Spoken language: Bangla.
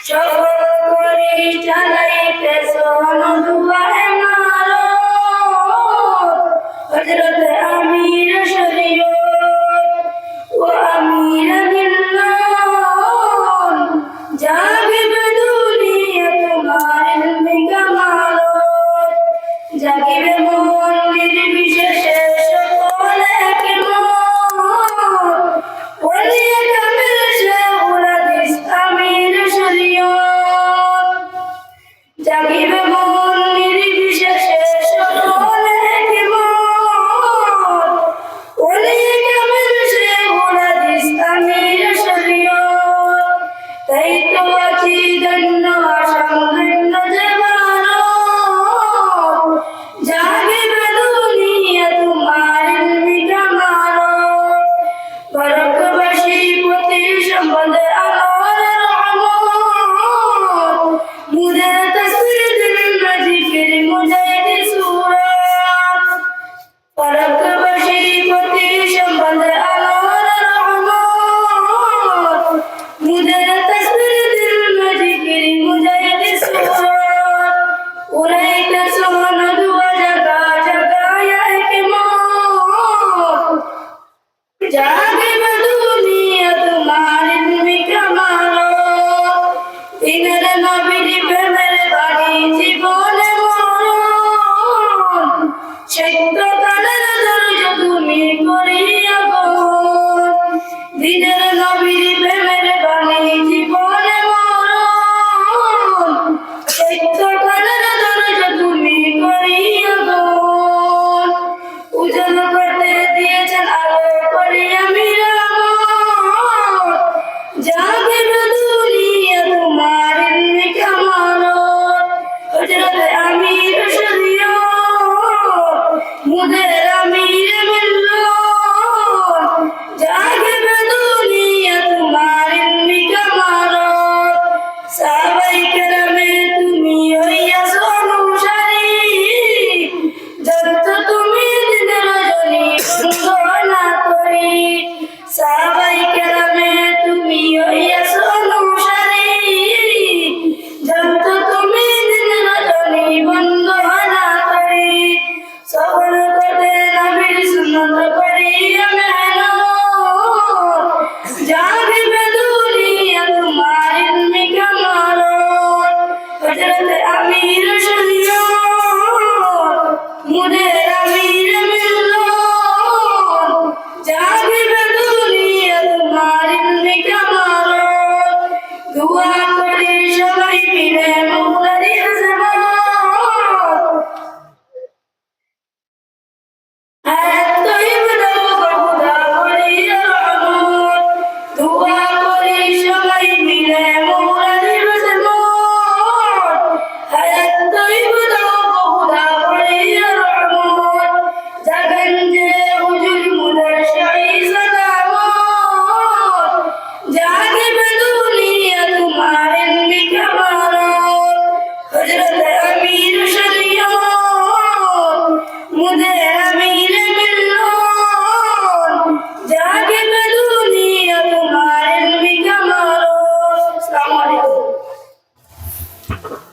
সফল করি চালাই পেছন দুয়ারে মারো হযরত আমির শরীয়ত ও আমির মিল্লাত জাগিবে দুনিয়া তোমার ইলমে কামালত জাগিবে মন নির্বিশেষে সকলে কেমন ওলিয়ে কামিল শেখুল হাদিস আমির শরীয়ত জাগিবে মন নির্বিশেষে সকলে কেমন ওলিয়ে কামিল শেখুল হাদিস আমির শরীয়ত তাই তো আছি ধন্য আসাম যে মানত জাগিবে দুনিয়া তোমার ইলমে কামালত ভারতবাসী প্রতি সম্বন্ধে